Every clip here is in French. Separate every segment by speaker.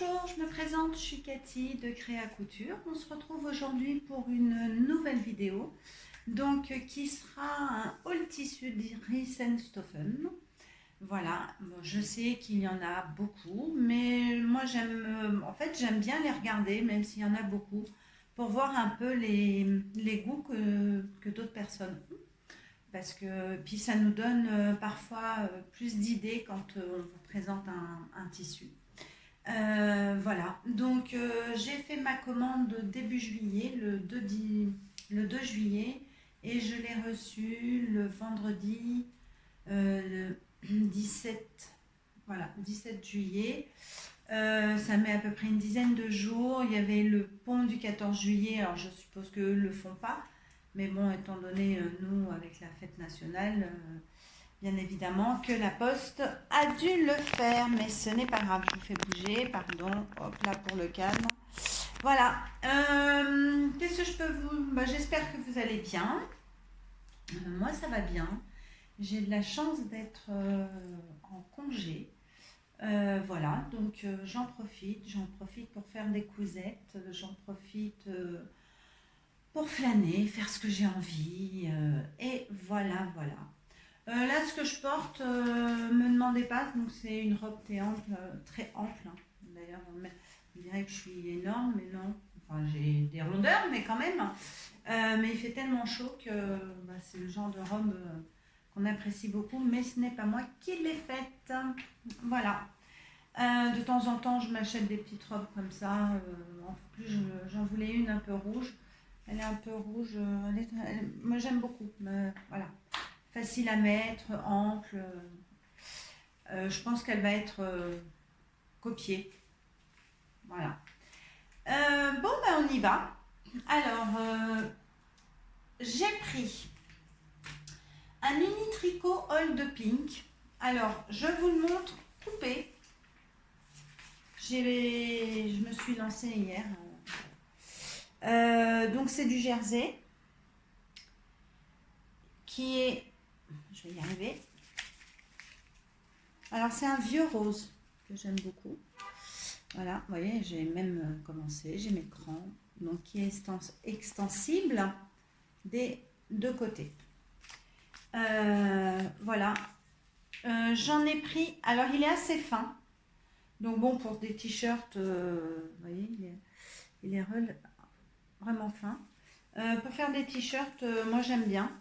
Speaker 1: Bonjour, je me présente, je suis Cathy de Créa Couture. On se retrouve aujourd'hui pour une nouvelle vidéo qui sera un haul tissu Risenstoffen. Voilà, bon, je sais qu'il y en a beaucoup, mais moi j'aime bien les regarder, même s'il y en a beaucoup, pour voir un peu les goûts que d'autres personnes ont. Parce que puis ça nous donne parfois plus d'idées quand on vous présente un tissu. Voilà, j'ai fait ma commande début juillet, le 2 juillet, et je l'ai reçue le vendredi le 17, voilà, 17 juillet. Ça met à peu près une dizaine de jours. Il y avait le pont du 14 juillet, alors je suppose qu'eux ne le font pas, mais bon, étant donné nous, avec la fête nationale, bien évidemment que la poste a dû le faire, mais ce n'est pas grave, je vous fais bouger, pardon, hop là pour le calme. Voilà, qu'est-ce que je peux vous... j'espère que vous allez bien. Moi ça va bien, j'ai de la chance d'être en congé. Voilà, j'en profite pour faire des cousettes, j'en profite pour flâner, faire ce que j'ai envie, et voilà. Là, ce que je porte, me demandez pas, donc c'est une robe très ample, hein. D'ailleurs, on dirait que je suis énorme, mais non. Enfin, j'ai des rondeurs, mais quand même. Mais il fait tellement chaud que c'est le genre de robe qu'on apprécie beaucoup, mais ce n'est pas moi qui l'ai faite. Voilà. De temps en temps, je m'achète des petites robes comme ça. En plus, j'en voulais une un peu rouge. Elle est un peu rouge. Moi, j'aime beaucoup. Voilà. Facile à mettre, ample. Je pense qu'elle va être copiée. Voilà. On y va. Alors, j'ai pris un mini tricot Old Pink. Alors, je vous le montre coupé. Je me suis lancée hier. Donc, c'est du jersey qui est... Je vais y arriver. Alors, c'est un vieux rose que j'aime beaucoup. Voilà, vous voyez, j'ai même commencé, j'ai mes crans, donc qui est extensible des deux côtés. Voilà, j'en ai pris, alors il est assez fin, donc bon, pour des t-shirts, vous voyez, il est vraiment fin. Pour faire des t-shirts, moi j'aime bien.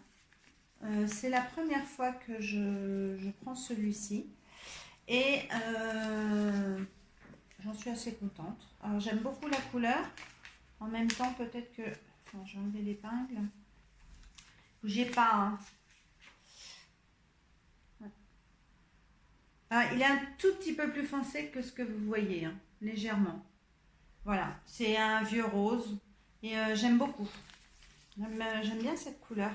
Speaker 1: C'est la première fois que je prends celui-ci. Et j'en suis assez contente. Alors j'aime beaucoup la couleur. En même temps, peut-être que... Bon, j'ai enlevé l'épingle. Bougez pas, hein. Ouais. Ah, il est un tout petit peu plus foncé que ce que vous voyez, hein, légèrement. Voilà, c'est un vieux rose. Et j'aime beaucoup. J'aime bien cette couleur.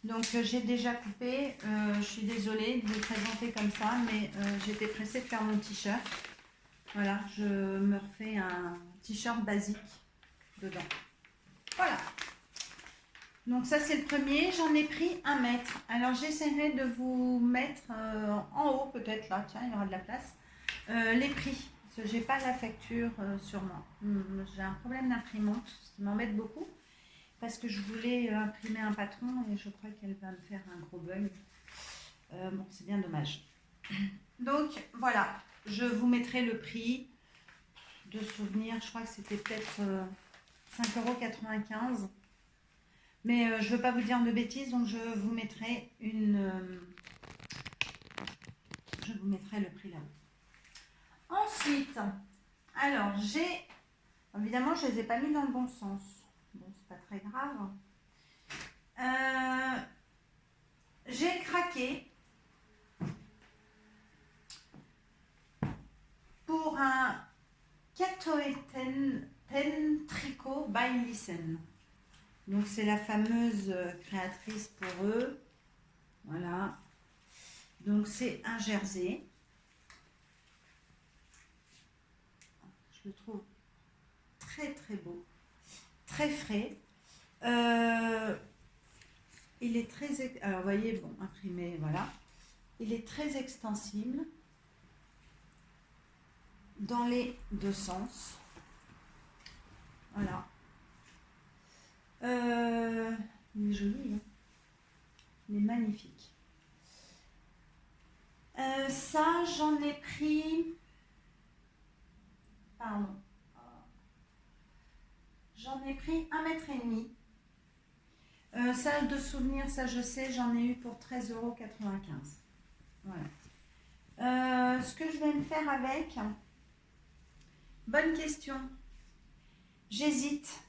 Speaker 1: Donc j'ai déjà coupé. Je suis désolée de vous le présenter comme ça, mais j'étais pressée de faire mon t-shirt. Voilà, je me refais un t-shirt basique dedans. Voilà. Donc ça c'est le premier, j'en ai pris 1 mètre. Alors j'essaierai de vous mettre en haut peut-être là, tiens il y aura de la place, les prix. Parce que j'ai pas la facture sur moi. J'ai un problème d'imprimante, ce qui m'embête beaucoup. Parce que je voulais imprimer un patron et je crois qu'elle va me faire un gros bug. Bon c'est bien dommage. Donc voilà, je vous mettrai le prix de souvenir, je crois que c'était peut-être 5,95 €. Mais je ne veux pas vous dire de bêtises, donc je vous mettrai le prix là-haut. Ensuite, alors évidemment je ne les ai pas mis dans le bon sens. Bon, c'est pas très grave. J'ai craqué pour un Katoeten Tricot by Lissen. Donc c'est la fameuse créatrice pour eux. Voilà. Donc c'est un jersey. Je le trouve très très beau, très frais. Il est très... Alors vous voyez, bon, imprimé, voilà. Il est très extensible. dans les deux sens. Voilà. Il est joli, hein. Il est magnifique. Ça, j'en ai pris... Pardon. J'en ai pris 1,5 m. Salle de souvenir, ça je sais, j'en ai eu pour 13,95 €. Voilà. Ce que je vais me faire avec... Bonne question. J'hésite.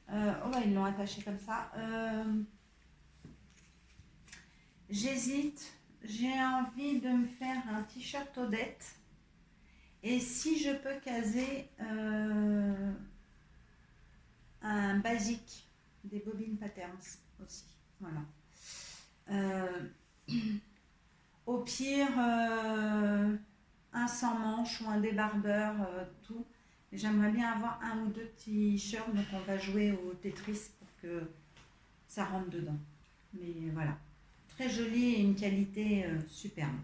Speaker 1: Oh bah, ils l'ont attaché comme ça. J'hésite. J'ai envie de me faire un t-shirt Odette. Et si je peux caser un basique, des bobines patterns aussi. Voilà. Au pire, un sans manche ou un débardeur, tout. J'aimerais bien avoir un ou deux t-shirts, donc on va jouer au Tetris pour que ça rentre dedans. Mais voilà, très joli et une qualité superbe.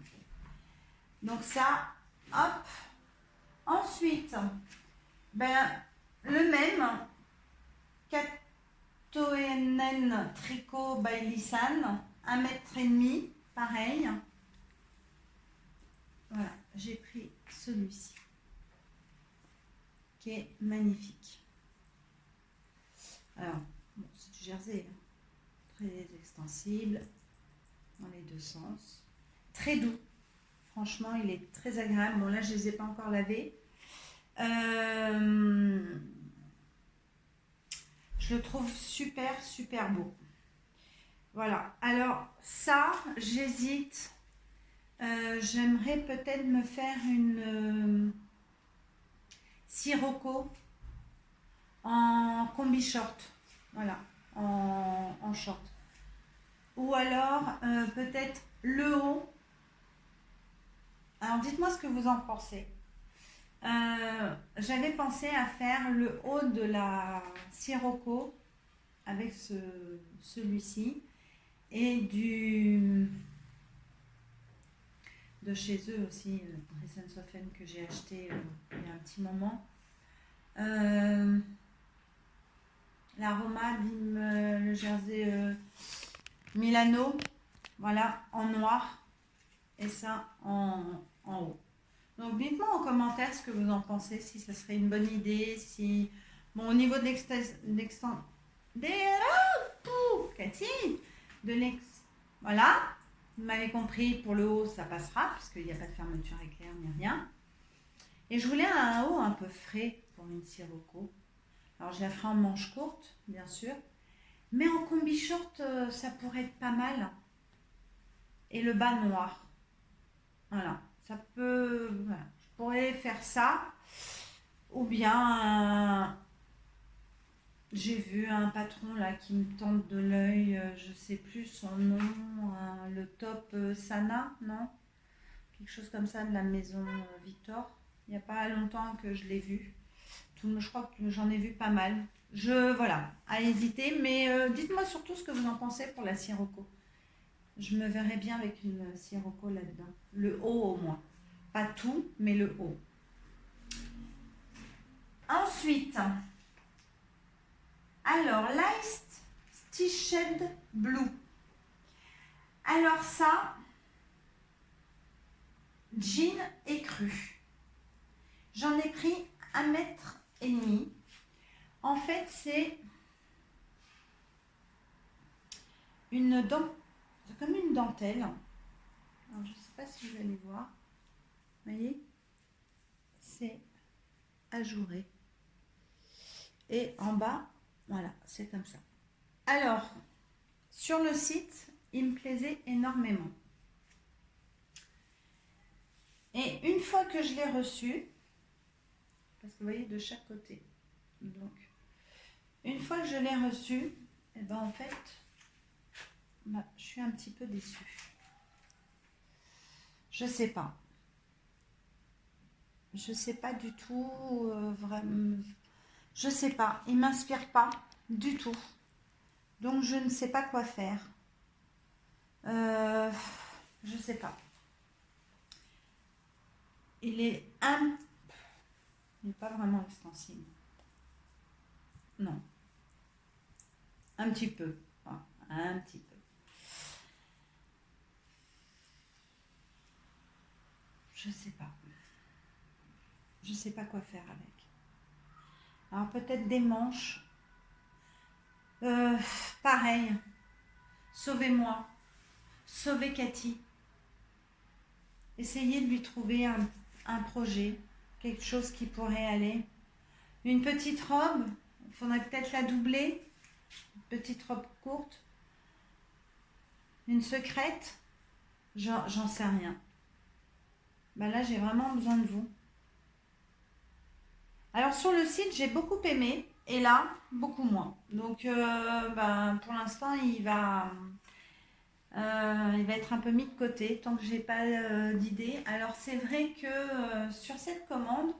Speaker 1: Donc ça, hop. Ensuite, ben, le même, Katoenen Tricot by Lissan, 1,5 m, pareil. Voilà, j'ai pris celui-ci, qui est magnifique. Alors, bon, c'est du jersey, hein. Très extensible, dans les deux sens. Très doux, franchement, il est très agréable. Bon, là, je ne les ai pas encore lavés. Je le trouve super, super beau. Voilà, alors ça, j'hésite. J'aimerais peut-être me faire une sirocco en combi short, voilà, en short. Ou alors peut-être le haut. Alors dites-moi ce que vous en pensez. J'avais pensé à faire le haut de la sirocco avec celui-ci et de chez eux aussi, Risensoffen, que j'ai acheté il y a un petit moment. L'aroma, le jersey Milano, voilà, en noir, et ça en haut. Donc dites-moi en commentaire ce que vous en pensez, si ça serait une bonne idée, si... Bon, au niveau de voilà, vous m'avez compris, pour le haut ça passera, parce qu'il n'y a pas de fermeture éclair ni rien. Et je voulais un haut un peu frais pour une sirocco. Alors je la ferai en manche courte, bien sûr, mais en combi short, ça pourrait être pas mal. Et le bas noir. Voilà, ça peut... Voilà. Je pourrais faire ça. Ou bien, j'ai vu un patron là qui me tente de l'œil, je sais plus son nom, le top Sana, non? Quelque chose comme ça, de la maison Victor. Il n'y a pas longtemps que je l'ai vu. Je crois que j'en ai vu pas mal. Voilà, à hésiter, mais dites-moi surtout ce que vous en pensez pour la sirocco. Je me verrais bien avec une sirocco là-dedans. Le haut au moins. Pas tout, mais le haut. Ensuite, alors, Light Stitched Blue. Alors ça, jean écru. J'en ai pris 1,5 m. En fait, c'est comme une dentelle. Alors, je ne sais pas si vous allez voir. Vous voyez, c'est ajouré. Et en bas, voilà, c'est comme ça. Alors, sur le site, il me plaisait énormément. Et une fois que je l'ai reçu, parce que vous voyez, de chaque côté. Donc, une fois que je l'ai reçu, et ben en fait, je suis un petit peu déçue. Je sais pas. Je sais pas du tout, vraiment. Je sais pas. Il m'inspire pas du tout. Donc, je ne sais pas quoi faire. Je sais pas. il est il n'est pas vraiment extensible. Non. Un petit peu. Voilà, un petit peu. Je sais pas. Je sais pas quoi faire avec. Alors peut-être des manches. Pareil. Sauvez-moi. Sauvez Cathy. Essayez de lui trouver un projet. Quelque chose qui pourrait aller. Une petite robe. Il faudrait peut-être la doubler. Une petite robe courte. Une secrète. J'en sais rien. Ben là, j'ai vraiment besoin de vous. Alors sur le site, j'ai beaucoup aimé et là, beaucoup moins. Donc pour l'instant, il va être un peu mis de côté tant que j'ai pas d'idée. Alors c'est vrai que sur cette commande,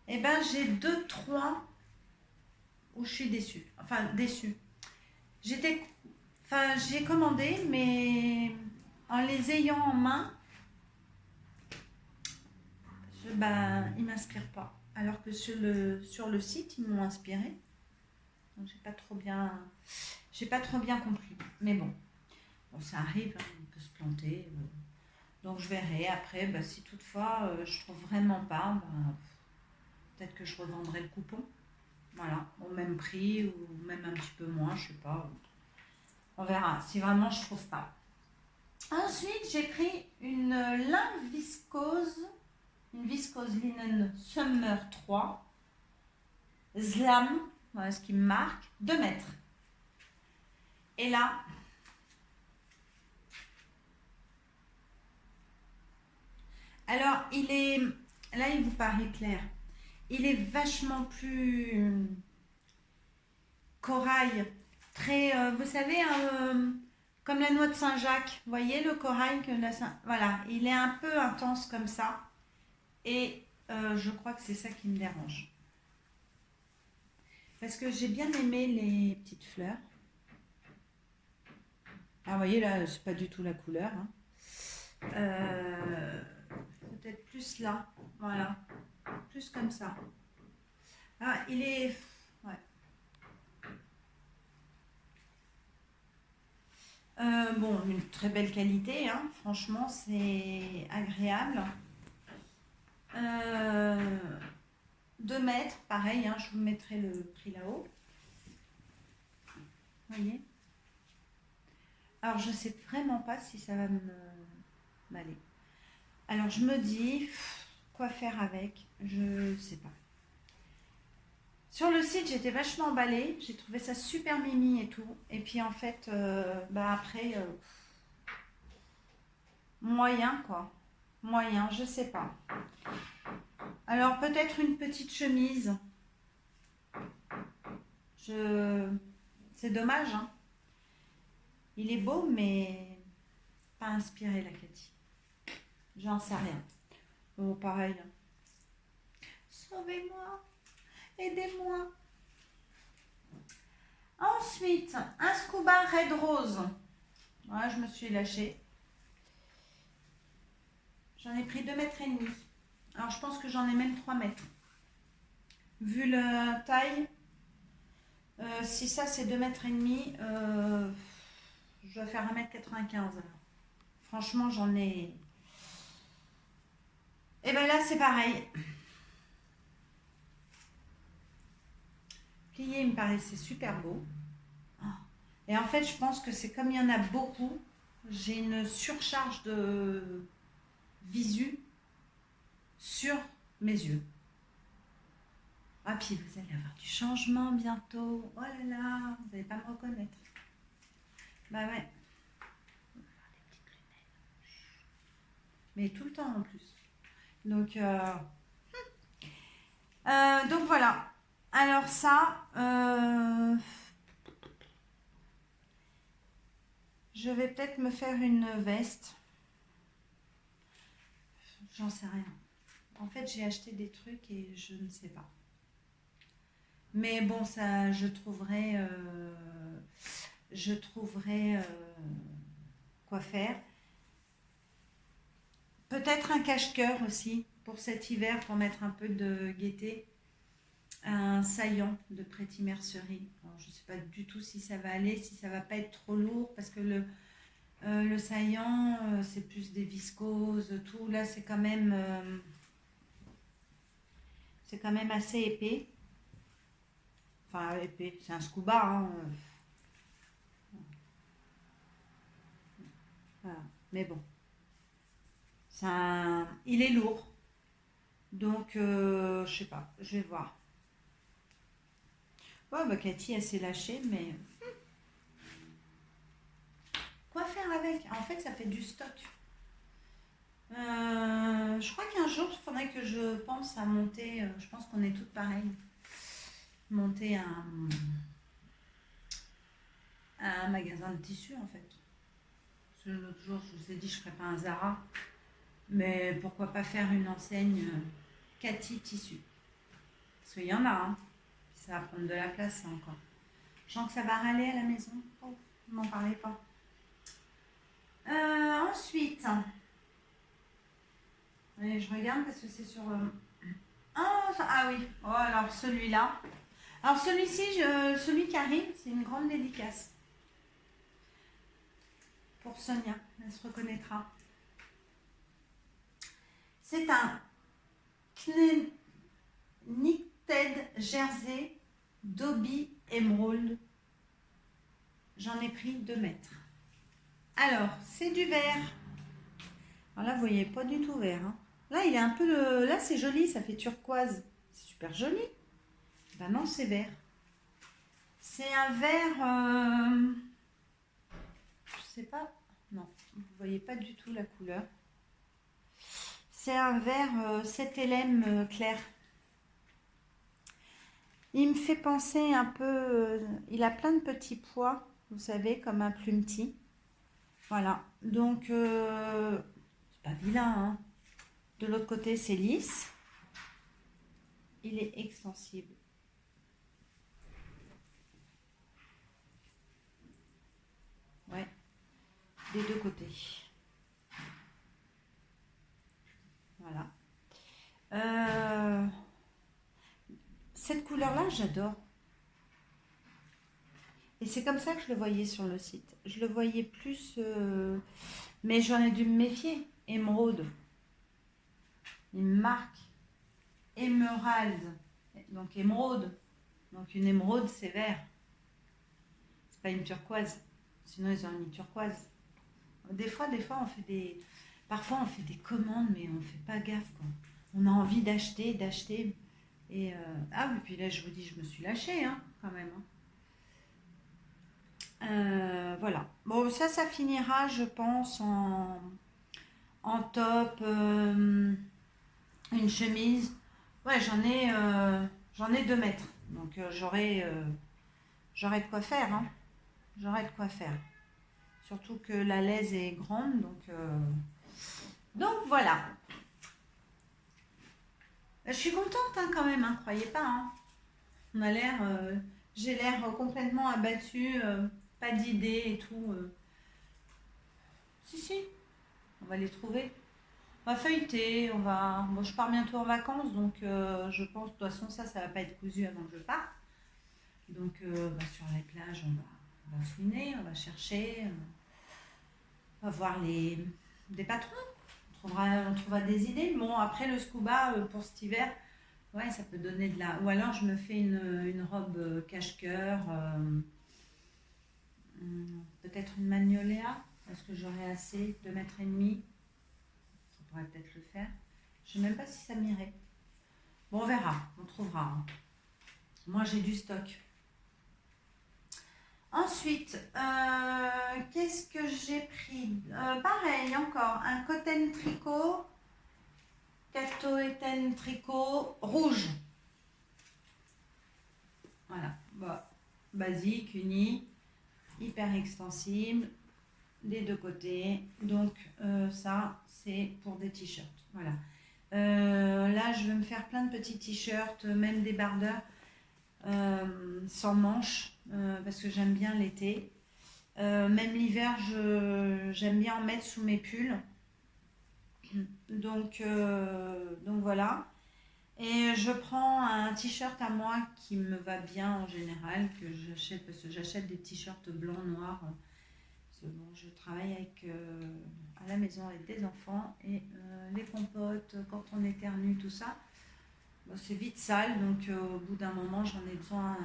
Speaker 1: eh ben, j'ai 2-3 où je suis déçue. Enfin, déçue. J'ai commandé, mais en les ayant en main, ils ne m'inspirent pas. Alors que sur le site, ils m'ont inspiré. Donc j'ai pas trop bien compris. Mais bon, ça arrive, hein, on peut se planter. Donc je verrai après, si toutefois je trouve vraiment pas, peut-être que je revendrai le coupon. Voilà, au même prix ou même un petit peu moins, je sais pas. On verra si vraiment je trouve pas. Ensuite, j'ai pris une linge viscose, une viscose linen Summer 3, Slam, voilà ce qui me marque, 2 mètres. Et là, alors là il vous paraît clair, il est vachement plus corail, très, vous savez, comme la noix de Saint-Jacques, vous voyez le corail voilà, il est un peu intense comme ça, et je crois que c'est ça qui me dérange. Parce que j'ai bien aimé les petites fleurs. Ah, vous voyez là, c'est pas du tout la couleur. Hein. Peut-être plus là, voilà, plus comme ça. Ah, il est, ouais. Bon, une très belle qualité, hein. Franchement, c'est agréable. 2 mètres, pareil, hein, je vous mettrai le prix là-haut. Vous voyez. Alors, je sais vraiment pas si ça va m'aller. Alors, je me dis, quoi faire avec, je sais pas. Sur le site, j'étais vachement emballée, j'ai trouvé ça super mimi et tout. Et puis en fait, après, moyen quoi. Moyen, je sais pas. Alors peut-être une petite chemise. C'est dommage, hein. Il est beau, mais pas inspiré la Cathy. J'en sais rien. Bon, pareil. Sauvez-moi, aidez-moi. Ensuite, un scuba red rose. Voilà, je me suis lâchée. J'en ai pris 2,5 mètres. Alors je pense que j'en ai même 3 mètres. Vu la taille, si ça c'est 2,5 mètres, je dois faire 1,95 m. Franchement, j'en ai. Et ben là, c'est pareil. Plié, il me paraissait super beau. Et en fait, je pense que c'est comme il y en a beaucoup, j'ai une surcharge de visu sur mes yeux. Ah, puis vous allez avoir du changement bientôt. Oh là là, vous n'allez pas me reconnaître. Bah ouais. Mais tout le temps en plus. Donc voilà. Alors ça, je vais peut-être me faire une veste. J'en sais rien. En fait, j'ai acheté des trucs et je ne sais pas. Mais bon, ça, je trouverai quoi faire. Peut-être un cache-cœur aussi pour cet hiver, pour mettre un peu de gaieté. Un saillant de Pretty Mercerie. Alors, je ne sais pas du tout si ça va aller, si ça va pas être trop lourd, parce que le saillant, c'est plus des viscoses, tout. Là, c'est quand même assez épais. Enfin, épais, c'est un scuba, hein. Voilà. Mais bon, il est lourd. Donc, je sais pas, je vais voir. Ouais, bah Cathy, elle s'est lâchée, mais quoi faire avec? En fait, ça fait du stock. Je crois qu'un jour, il faudrait que je pense à monter, je pense qu'on est toutes pareilles, monter un magasin de tissus en fait. Parce que l'autre jour, je vous ai dit, je ne ferais pas un Zara, mais pourquoi pas faire une enseigne Cathy Tissu. Parce qu'il y en a, hein. Puis ça va prendre de la place, ça encore. Je sens que ça va râler à la maison. Oh, ne m'en parlez pas. Ensuite, allez, je regarde parce que c'est sur. Ah oui, oh, alors celui-là. Alors celui-ci, celui qui arrive, c'est une grande dédicace pour Sonia, elle se reconnaîtra. C'est un Knitted Jersey Dobby Emerald. J'en ai pris 2 mètres. Alors, c'est du vert. Alors là, vous voyez, pas du tout vert, hein. Là, il est un peu de... Là, c'est joli, ça fait turquoise. C'est super joli. Ben non, c'est vert. C'est un vert... Je sais pas. Non, vous voyez pas du tout la couleur. C'est un vert 7LM clair. Il me fait penser un peu... il a plein de petits pois, vous savez, comme un plumetis. Voilà. Donc, c'est pas vilain, hein. De l'autre côté, c'est lisse. Il est extensible. Ouais, des 2 côtés. Voilà. Cette couleur-là, j'adore. Et c'est comme ça que je le voyais sur le site. Je le voyais plus... mais j'en ai dû me méfier. Émeraude. Une marque. Émerald. Donc émeraude. Donc une émeraude, c'est vert. C'est pas une turquoise. Sinon, ils ont mis turquoise. Des fois, on fait des... Parfois, on fait des commandes, mais on fait pas gaffe, quoi. On a envie d'acheter. Et ah, et puis là, je vous dis, je me suis lâchée, hein, quand même, hein. Voilà. Bon, ça finira, je pense, en top, une chemise. Ouais, j'en ai 2 mètres. Donc, j'aurai de quoi faire, hein. J'aurai de quoi faire. Surtout que la laise est grande, donc voilà. Je suis contente, hein, quand même, hein, croyez pas, hein. On a l'air, j'ai l'air complètement abattue, pas d'idées et tout. Si, on va les trouver. On va feuilleter, Bon, je pars bientôt en vacances, donc je pense, de toute façon, ça va pas être cousu avant que je parte. Donc, sur les plages, on va fouiner, on va chercher, on va voir des patrons. On trouvera des idées. Bon, après, le scuba, pour cet hiver, ouais, ça peut donner de la... Ou alors, je me fais une robe cache-cœur, peut-être une magnolia. Est-ce que j'aurai assez, 2,5 mètres? Ça pourrait peut-être le faire. Je ne sais même pas si ça m'irait. Bon, on verra, on trouvera, hein. Moi, j'ai du stock. Ensuite, qu'est-ce que j'ai pris? Pareil, encore, un cotton tricot, cotton tricot rouge. Voilà, bah, basique, uni, hyper extensible, des 2 côtés. Donc, ça, c'est pour des t-shirts. Voilà. Là, je vais me faire plein de petits t-shirts, même des bardeurs. Sans manches, parce que j'aime bien l'été. Même l'hiver, j'aime bien en mettre sous mes pulls. Donc voilà. Et je prends un t-shirt à moi qui me va bien en général, que j'achète parce que j'achète des t-shirts blancs, noirs. Parce que bon, je travaille à la maison avec des enfants et les compotes, quand on éternue, tout ça, bon, c'est vite sale. Donc au bout d'un moment, j'en ai besoin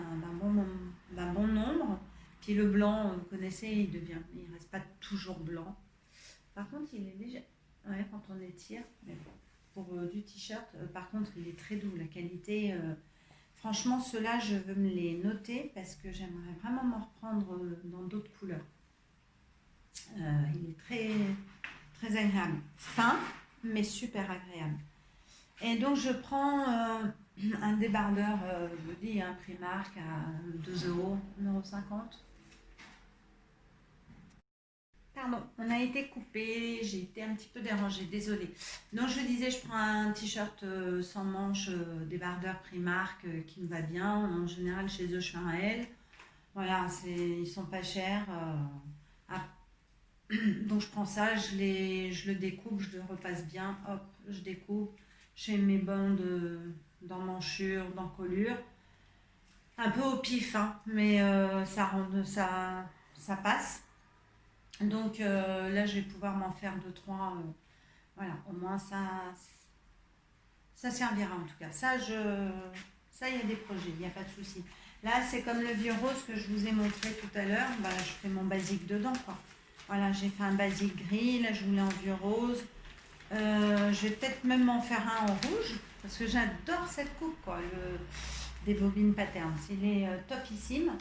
Speaker 1: d'un bon nombre. Puis le blanc, vous connaissez, il reste pas toujours blanc. Par contre, il est léger. Ouais, quand on étire, mais bon, pour du t-shirt, par contre, il est très doux. La qualité, franchement, ceux-là, je veux me les noter parce que j'aimerais vraiment m'en reprendre dans d'autres couleurs. Il est très, très agréable. Fin, mais super agréable. Et donc, je prends un débardeur, je vous dis, un Primark à 2 euros, 1,50 €. Pardon, on a été coupé, j'ai été un petit peu dérangée, désolée. Donc je disais, je prends un t-shirt sans manches, débardeur Primark qui me va bien. En général, chez eux, je fais un L. Voilà, ils sont pas chers. Ah, donc je prends ça, je le découpe, je le repasse bien. Hop, je découpe. Je fais mes bandes d'emmanchure, d'encolure. Un peu au pif, hein, mais ça passe. Donc là, je vais pouvoir m'en faire deux, trois. Voilà, au moins ça servira en tout cas. Ça, il y a des projets, il n'y a pas de souci. Là, c'est comme le vieux rose que je vous ai montré tout à l'heure. Bah, je fais mon basique dedans, quoi. Voilà, j'ai fait un basique gris. Là, je voulais en vieux rose. Je vais peut-être même m'en faire un en rouge parce que j'adore cette coupe, quoi. Des bobines patterns. Il est topissime.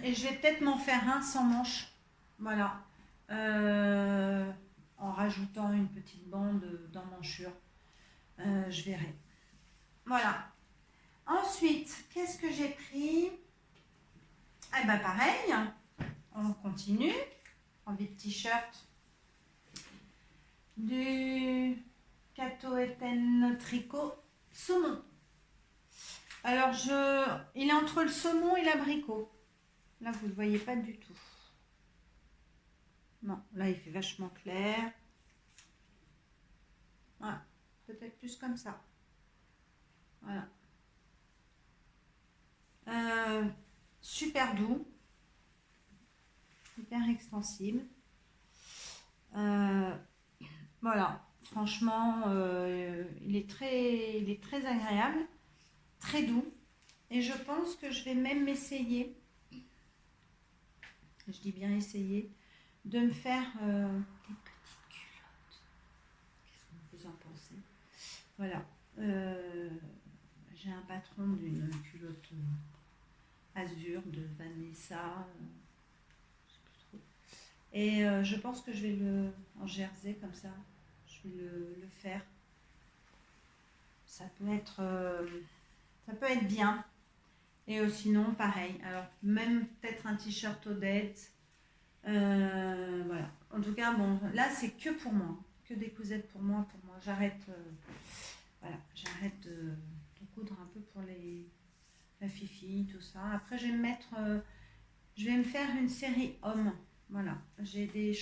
Speaker 1: Et je vais peut-être m'en faire un sans manche. Voilà. En rajoutant une petite bande d'emmanchure. Je verrai. Voilà. Ensuite, qu'est-ce que j'ai pris? Eh ben pareil, on continue. Envie de t-shirt. Du Cato-Eten Tricot saumon. Alors, il est entre le saumon et l'abricot. Là, vous ne le voyez pas du tout. Non, là, il fait vachement clair. Voilà, peut-être plus comme ça. Voilà. Super doux. Hyper extensible. Voilà. Franchement, il est très agréable. Très doux. Et je pense que je vais même essayer, je dis bien essayer, de me faire des petites culottes. Qu'est-ce que vous en pensez? Voilà. J'ai un patron d'une culotte azur de Vanessa. Je sais plus trop. Et je pense que je vais en jersey comme ça, je vais le faire. Ça peut être bien. Et sinon, pareil. Alors, même peut-être un t-shirt Odette. Voilà. En tout cas, bon, là, c'est que pour moi. Que des cousettes pour moi. J'arrête voilà, j'arrête de coudre un peu pour la fifi, tout ça. Après, je vais me faire une série hommes. Voilà. J'ai des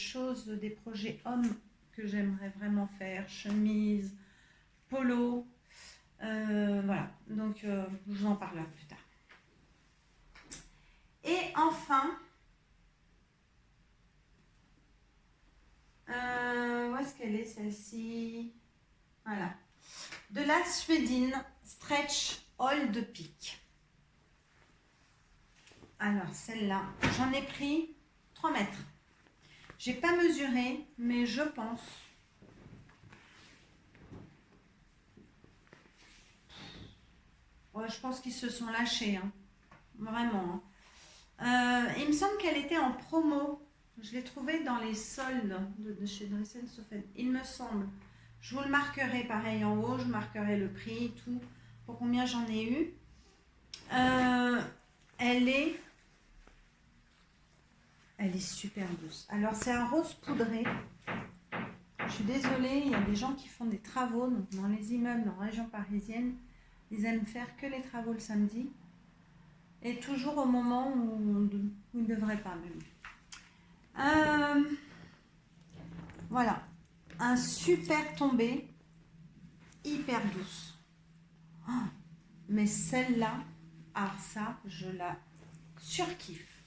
Speaker 1: projets hommes que j'aimerais vraiment faire. Chemise, polo. Voilà. Donc, je vous en parlerai plus tard. Et enfin, où est-ce qu'elle est celle-ci? Voilà. De la Suédine Stretch Old Peak. Alors, celle-là, j'en ai pris 3 mètres. J'ai pas mesuré, mais je pense. Ouais, je pense qu'ils se sont lâchés. Hein. Vraiment. Hein. Il me semble qu'elle était en promo. Je l'ai trouvée dans les soldes de chez Dresen Sofen. Il me semble. Je vous le marquerai pareil en haut. Je marquerai le prix, tout. Pour combien j'en ai eu. Elle est super douce. Alors, c'est un rose poudré. Je suis désolée, il y a des gens qui font des travaux donc dans les immeubles en région parisienne. Ils aiment faire que les travaux le samedi. Et toujours au moment où ils ne devraient pas même. Voilà. un super tombé, hyper douce. Oh, mais celle-là, alors ça, je la surkiffe.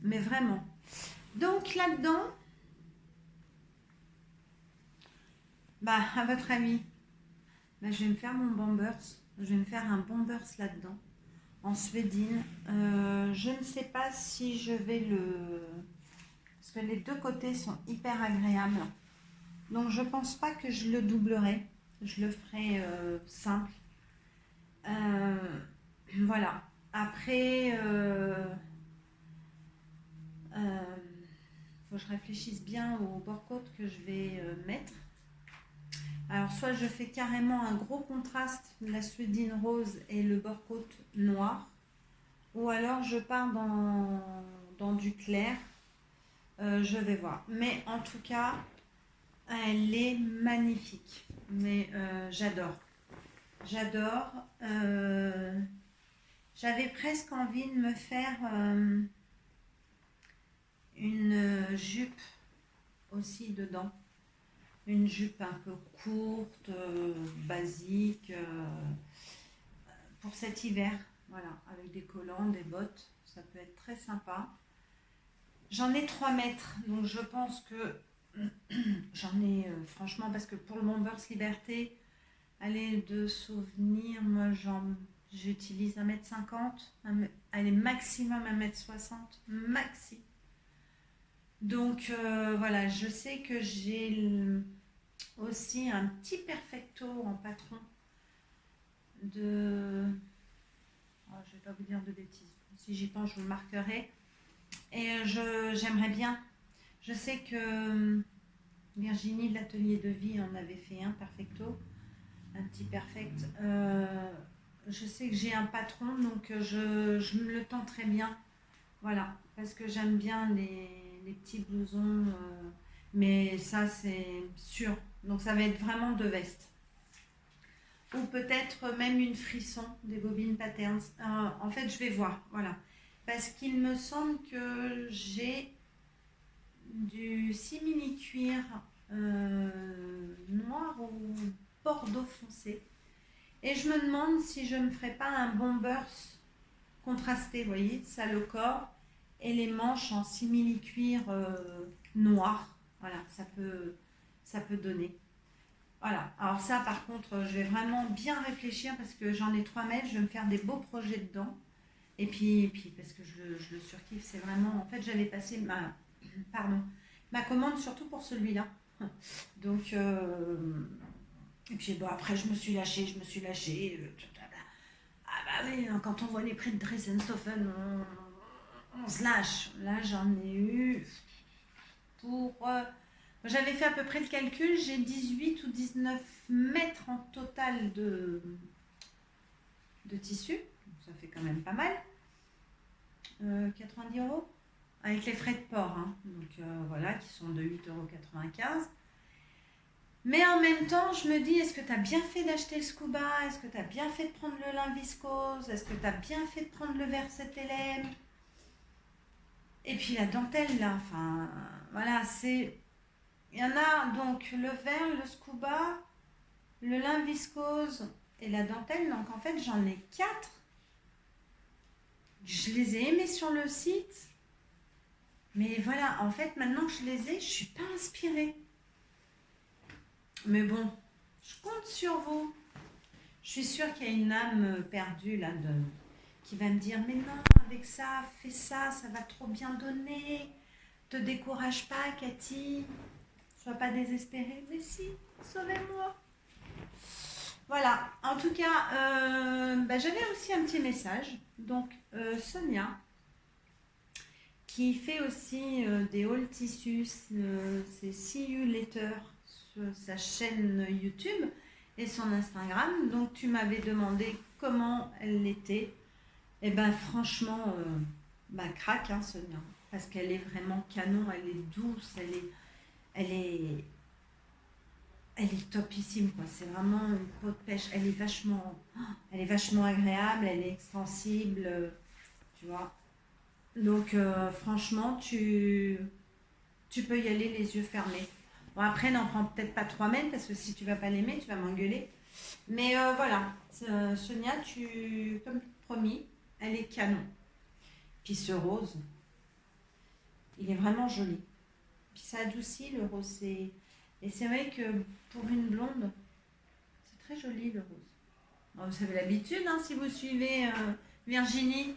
Speaker 1: Mais vraiment. Donc là-dedans, bah à votre avis, bah, je vais me faire mon bombers. Je vais me faire un bombers là-dedans, en suédine. Je ne sais pas si je vais le... Parce que les deux côtés sont hyper agréables. Donc je pense pas que je le doublerai. Je le ferai simple. Voilà. Après, faut que je réfléchisse bien au bord-côte que je vais mettre. Alors soit je fais carrément un gros contraste, la suédine rose et le bord-côte noir, ou alors je pars dans du clair. Je vais voir. Mais en tout cas, elle est magnifique. Mais j'adore. J'adore. J'avais presque envie de me faire une jupe aussi dedans. Une jupe un peu courte, basique, pour cet hiver. Voilà, avec des collants, des bottes. Ça peut être très sympa. J'en ai 3 mètres, donc je pense que j'en ai, franchement, parce que pour le Bombers Liberté, allez, de souvenir, moi j'utilise 1,50 m, allez, maximum 1,60 m, maxi. Donc voilà, je sais que j'ai aussi un petit perfecto en patron de... Oh, je ne vais pas vous dire de bêtises, si j'y pense je vous le marquerai. Et j'aimerais bien, je sais que Virginie de l'atelier de vie en avait fait un perfecto, un petit perfect. Je sais que j'ai un patron, donc je me le tends très bien. Voilà, parce que j'aime bien les petits blousons, mais ça c'est sûr. Donc ça va être vraiment 2 vestes. Ou peut-être même une frisson, des bobines patterns. En fait, je vais voir, voilà. Parce qu'il me semble que j'ai du simili cuir noir ou bordeaux foncé. Et je me demande si je ne me ferais pas un bombers contrasté, vous voyez, ça le corps et les manches en simili cuir noir. Voilà, ça peut donner. Voilà, alors ça par contre, je vais vraiment bien réfléchir parce que j'en ai 3 mètres, je vais me faire des beaux projets dedans. Et puis parce que je le surkiffe, c'est vraiment... En fait, j'avais passé ma commande surtout pour celui-là. Donc, et puis bon, après, je me suis lâchée. Ah bah oui, quand on voit les prix de Dresdenstoffen, on se lâche. Là, j'en ai eu pour... j'avais fait à peu près le calcul, j'ai 18 ou 19 mètres en total de tissu. Donc, ça fait quand même pas mal. 90 € avec les frais de port, hein. Donc voilà, qui sont de 8,95 €. Mais en même temps, je me dis, est-ce que tu as bien fait d'acheter le scuba? Est-ce que tu as bien fait de prendre le lin viscose? Est-ce que tu as bien fait de prendre le verset LM? Et puis la dentelle, là, enfin, voilà, c'est... Il y en a donc le verre, le scuba, le lin viscose et la dentelle. Donc en fait, j'en ai 4. Je les ai aimés sur le site. Mais voilà, en fait, maintenant que je les ai, je ne suis pas inspirée. Mais bon, je compte sur vous. Je suis sûre qu'il y a une âme perdue là qui va me dire, mais non, avec ça, fais ça, ça va trop bien donner. Te décourage pas, Cathy. Sois pas désespérée. Mais si, sauvez-moi. Voilà, en tout cas, j'avais aussi un petit message. Donc, Sonia, qui fait aussi des hauls tissus, c'est See You Later sur sa chaîne YouTube et son Instagram. Donc tu m'avais demandé comment elle était. Et ben franchement, craque hein, Sonia, parce qu'elle est vraiment canon, elle est douce, elle est topissime quoi. C'est vraiment une peau de pêche. Elle est vachement agréable, elle est extensible, tu vois. Donc franchement, tu peux y aller les yeux fermés. Bon, après, n'en prends peut-être pas 3 mètres parce que si tu vas pas l'aimer, tu vas m'engueuler. Mais voilà, Sonia, comme promis, elle est canon. Puis ce rose, il est vraiment joli. Puis ça adoucit le rose. Et c'est vrai que pour une blonde, c'est très joli le rose. Bon, vous avez l'habitude, hein, si vous suivez Virginie,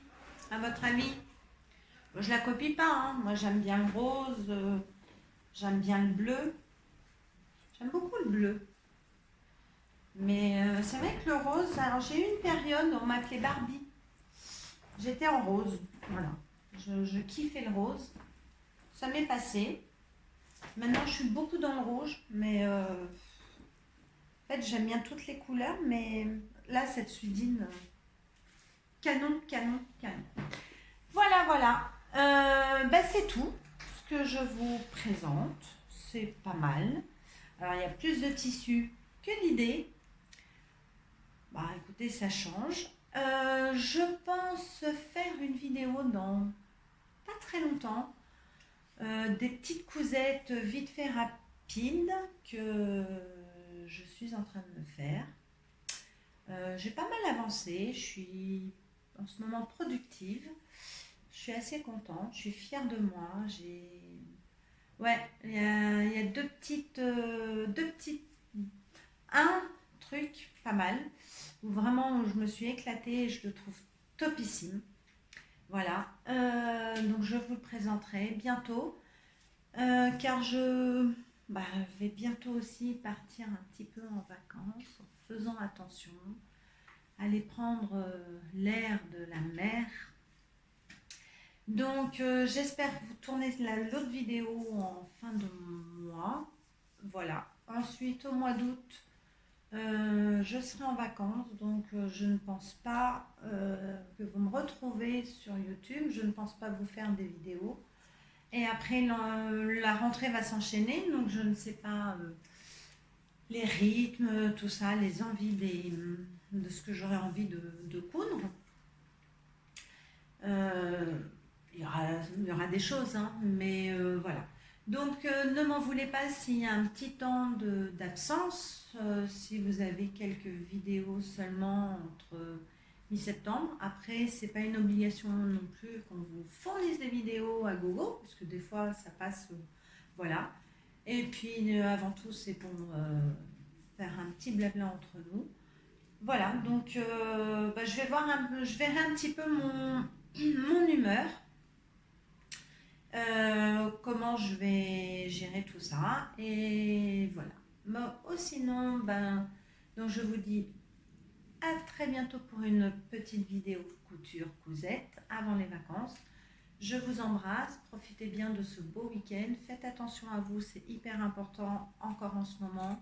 Speaker 1: à votre avis. Bon, je la copie pas, hein. Moi j'aime bien le rose, j'aime bien le bleu. J'aime beaucoup le bleu. Mais c'est vrai que le rose, alors j'ai eu une période, on m'appelait Barbie. J'étais en rose, voilà. Je kiffais le rose. Ça m'est passé. Maintenant, je suis beaucoup dans le rouge, mais en fait, j'aime bien toutes les couleurs, mais là, cette sudine, canon, canon, canon. Voilà, voilà. C'est tout ce que je vous présente. C'est pas mal. Alors, il y a plus de tissu que d'idées. Bah, écoutez, ça change. Je pense faire une vidéo dans pas très longtemps. Des petites cousettes vite fait rapides que je suis en train de me faire. J'ai pas mal avancé, je suis en ce moment productive, je suis assez contente, je suis fière de moi. Ouais, il y a deux petites, un truc pas mal, où vraiment je me suis éclatée et je le trouve topissime. Voilà, donc je vous le présenterai bientôt, car je vais bientôt aussi partir un petit peu en vacances, en faisant attention, aller prendre l'air de la mer. Donc j'espère vous tourner l'autre vidéo en fin de mois. Voilà, ensuite au mois d'août, je serai en vacances, donc je ne pense pas que vous me retrouvez sur YouTube. Je ne pense pas vous faire des vidéos. Et après, la rentrée va s'enchaîner, donc je ne sais pas les rythmes, tout ça, les envies de ce que j'aurais envie de coudre. Il y aura des choses, hein, mais voilà. Donc ne m'en voulez pas s'il y a un petit temps d'absence, si vous avez quelques vidéos seulement entre mi-septembre. Après, c'est pas une obligation non plus qu'on vous fournisse des vidéos à gogo, parce que des fois ça passe, voilà. Et puis avant tout, c'est pour faire un petit blabla entre nous. Voilà, donc je vais voir je verrai un petit peu mon humeur. Comment je vais gérer tout ça, et voilà. Bon, sinon, donc je vous dis à très bientôt pour une petite vidéo couture cousette avant les vacances. Je vous embrasse, profitez bien de ce beau week-end, faites attention à vous, c'est hyper important encore en ce moment.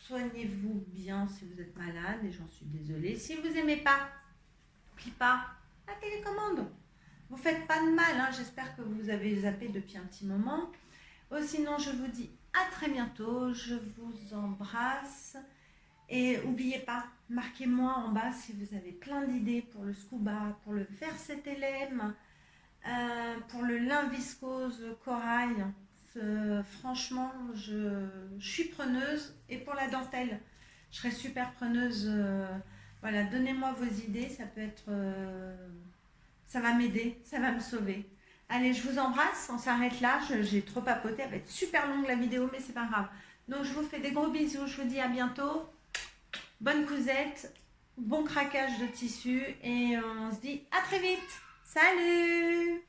Speaker 1: Soignez-vous bien si vous êtes malade, et j'en suis désolée. Si vous n'aimez pas, n'oublie pas la télécommande. Vous faites pas de mal, hein. J'espère que vous avez zappé depuis un petit moment. Sinon, je vous dis à très bientôt. Je vous embrasse. Et n'oubliez pas, marquez-moi en bas si vous avez plein d'idées pour le scuba, pour le versetellem, pour le lin viscose corail. Franchement, je suis preneuse. Et pour la dentelle, je serais super preneuse. Voilà, donnez-moi vos idées. Ça peut être... ça va m'aider, ça va me sauver. Allez, je vous embrasse, on s'arrête là, j'ai trop papoté, elle va être super longue la vidéo, mais c'est pas grave. Donc je vous fais des gros bisous, je vous dis à bientôt. Bonne cousette, bon craquage de tissu, et on se dit à très vite. Salut!